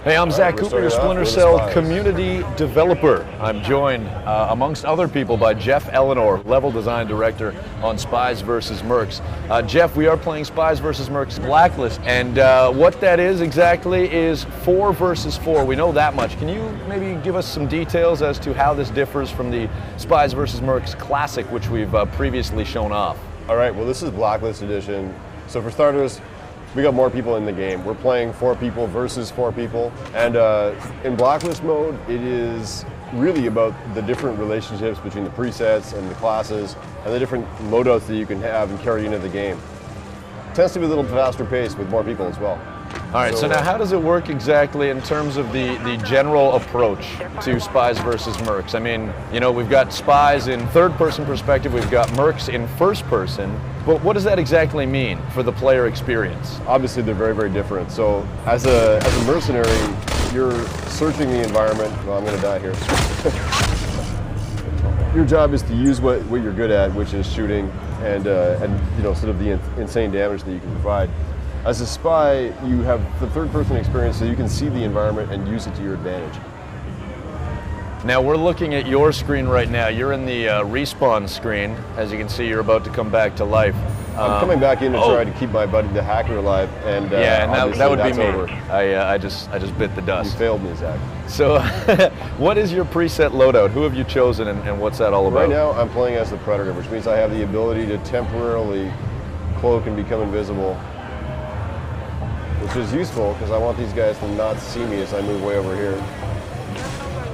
Hey, I'm Zach Cooper, your Splinter Cell community developer. I'm joined, amongst other people, by Jeff Eleanor, level design director on Spies vs. Mercs. Jeff, we are playing Spies vs. Mercs Blacklist, and what that is exactly is 4 versus 4. We know that much. Can you maybe give us some details as to how this differs from the Spies vs. Mercs Classic, which we've previously shown off? All right, well, this is Blacklist Edition. So for starters, we got more people in the game. We're playing 4 people versus 4 people. And in Blacklist mode, it is really about the different relationships between the presets and the classes and the different loadouts that you can have and carry into the game. It tends to be a little faster paced with more people as well. All right, so now how does it work exactly in terms of the general approach to Spies versus Mercs? I mean, you know, we've got Spies in third-person perspective, we've got Mercs in first-person, but what does that exactly mean for the player experience? Obviously, they're very, very different. So as a mercenary, you're searching the environment. Well, I'm going to die here. Your job is to use what you're good at, which is shooting and you know, sort of the insane damage that you can provide. As a spy, you have the third-person experience, so you can see the environment and use it to your advantage. Now we're looking at your screen right now. You're in the respawn screen. As you can see, you're about to come back to life. I'm coming back in to try to keep my buddy, the hacker, alive, and yeah, and that would be me. Over. I just bit the dust. You failed me, Zach. So, what is your preset loadout? Who have you chosen, and what's that all about? Right now, I'm playing as the Predator, which means I have the ability to temporarily cloak and become invisible, which is useful because I want these guys to not see me as I move way over here.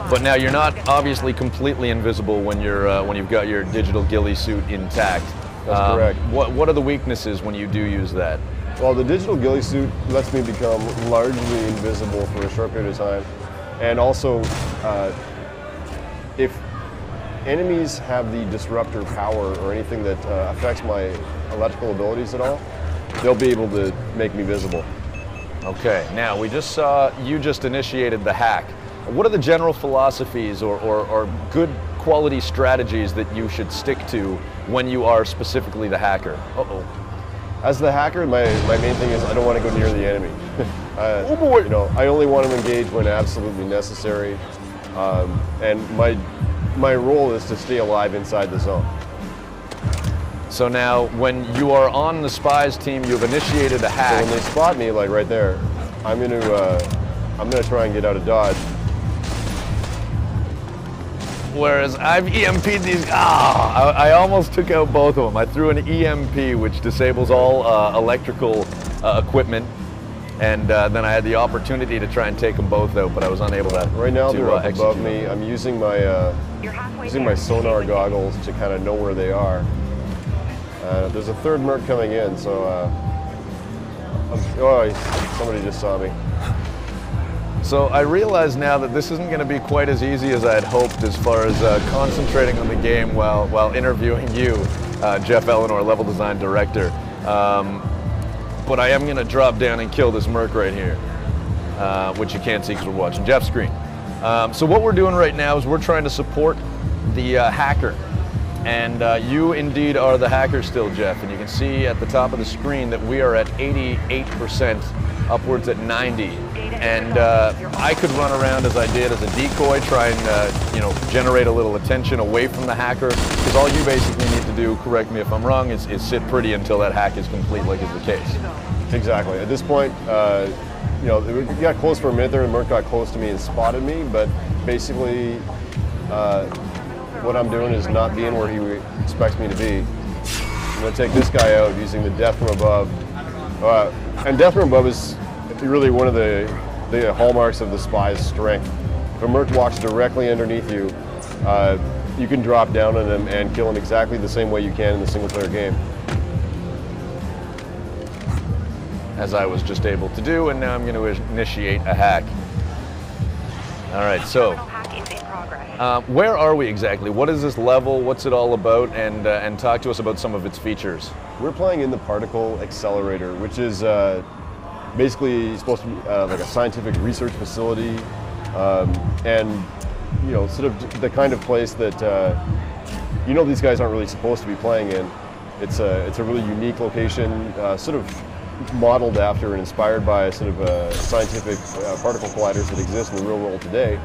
But now you're not obviously completely invisible when you've got your digital ghillie suit intact. That's correct. What are the weaknesses when you do use that? Well, the digital ghillie suit lets me become largely invisible for a short period of time, and also if enemies have the disruptor power or anything that affects my electrical abilities at all, they'll be able to make me visible. Okay, now we just saw you just initiated the hack. What are the general philosophies or good quality strategies that you should stick to when you are specifically the hacker? Uh-oh. As the hacker, my main thing is I don't want to go near the enemy. Oh boy! You know, I only want to engage when absolutely necessary, and my role is to stay alive inside the zone. So now, when you are on the Spies team, you've initiated a hack. So when they spot me, like right there, I'm gonna try and get out of dodge. Whereas I've EMP'd these. I almost took out both of them. I threw an EMP, which disables all electrical equipment, and then I had the opportunity to try and take them both out, but I was unable to. Right now, they're up execute above me. I'm using my sonar goggles to kind of know where they are. There's a third Merc coming in, so somebody just saw me. So I realize now that this isn't going to be quite as easy as I had hoped as far as concentrating on the game while interviewing you, Jeff Eleanor, level design director. But I am going to drop down and kill this Merc right here, which you can't see because we're watching Jeff's screen. So what we're doing right now is we're trying to support the hacker. And you indeed are the hacker still, Jeff, and you can see at the top of the screen that we are at 88%, upwards at 90. And I could run around as I did as a decoy, try and you know, generate a little attention away from the hacker, because all you basically need to do, correct me if I'm wrong, is sit pretty until that hack is complete, like is the case. Exactly. At this point, you know, we got close for a minute there, and Merc got close to me and spotted me, but basically, what I'm doing is not being where he expects me to be. I'm going to take this guy out using the death from above. And death from above is really one of the hallmarks of the Spy's strength. If a Merc walks directly underneath you, you can drop down on him and kill him exactly the same way you can in the single-player game. As I was just able to do, and now I'm going to initiate a hack. All right, so where are we exactly? What is this level? What's it all about? And talk to us about some of its features. We're playing in the particle accelerator, which is basically supposed to be like a scientific research facility, and you know, sort of the kind of place that you know, these guys aren't really supposed to be playing in. It's a really unique location, sort of modeled after and inspired by sort of scientific particle colliders that exist in the real world today.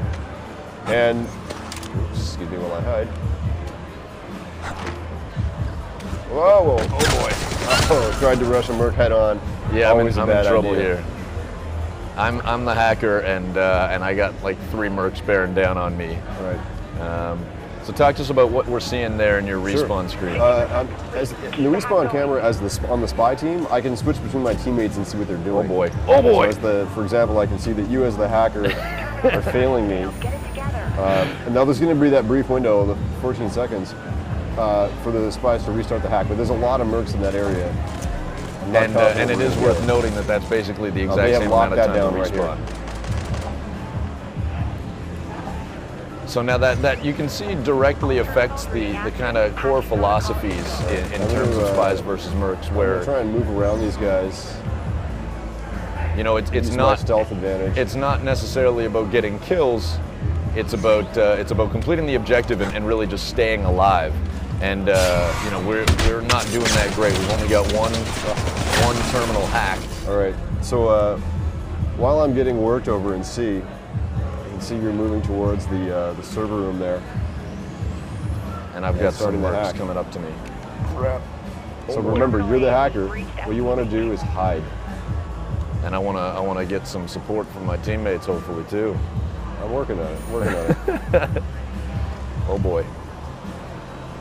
And, oops, excuse me while I hide. Whoa, whoa. Oh boy. Oh, tried to rush a Merc head on. Yeah, I'm in Always a bad trouble idea. here. I'm the hacker, and I got like 3 Mercs bearing down on me. All right. So talk to us about what we're seeing there in your respawn screen. As in the respawn camera, on the spy team, I can switch between my teammates and see what they're doing. Oh boy! Oh boy! So for example, I can see that you as the hacker are failing me. And now there's going to be that brief window, the 14 seconds, for the spies to restart the hack. But there's a lot of Mercs in that area. And it is worth noting that that's basically the exact same amount of time to respawn. So now that you can see directly affects the kind of core philosophies in terms of Spies versus Mercs, where I'm try and move around these guys. You know, it's not stealth advantage. It's not necessarily about getting kills. It's about completing the objective and really just staying alive. And you know, we're not doing that great. We've only got one terminal hacked. All right. So while I'm getting worked over in C, see you're moving towards the server room there. And I've got some Mercs coming up to me. Crap. So remember, you're the hacker. What you want to do is hide. And I want to get some support from my teammates, hopefully too. I'm working on it. Oh boy.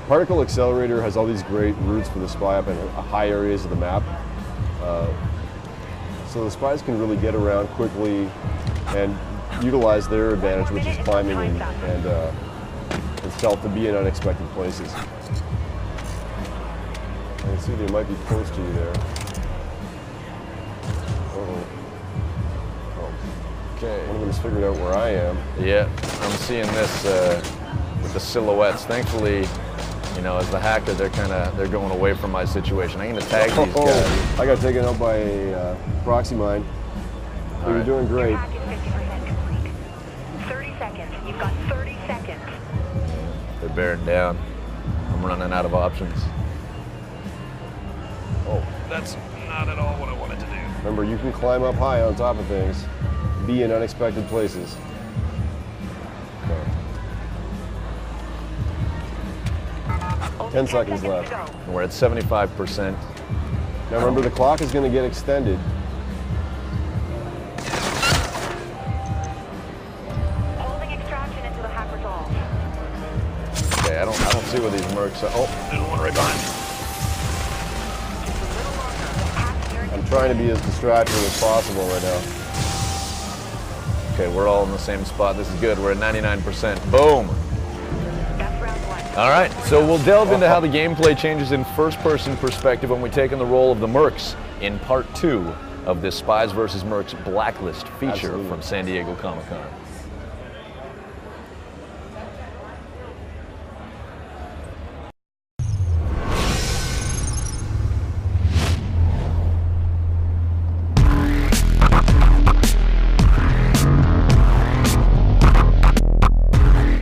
Particle Accelerator has all these great routes for the spy up in high areas of the map. So the spies can really get around quickly and utilize their advantage, which is climbing and stealth, to be in unexpected places. I can see they might be close to you there. Uh-oh. Oh. Okay. One of them's figured out where I am. Yeah, I'm seeing this with the silhouettes. Thankfully, you know, as the hacker, they're going away from my situation. I'm gonna tag these guys. I got taken out by a proxy mine. You're doing great. 30 seconds. You've got 30 seconds. They're bearing down. I'm running out of options. Oh, that's not at all what I wanted to do. Remember, you can climb up high on top of things, be in unexpected places. Okay. 10 seconds left. And we're at 75%. Now remember, the clock is going to get extended. Okay, I don't see where these Mercs are. Oh, there's one right behind me. I'm trying to be as distracting as possible right now. Okay, we're all in the same spot. This is good. We're at 99%. Boom. All right, so we'll delve into how the gameplay changes in first-person perspective when we take on the role of the Mercs in part 2 of this Spies vs. Mercs Blacklist feature from San Diego Comic-Con.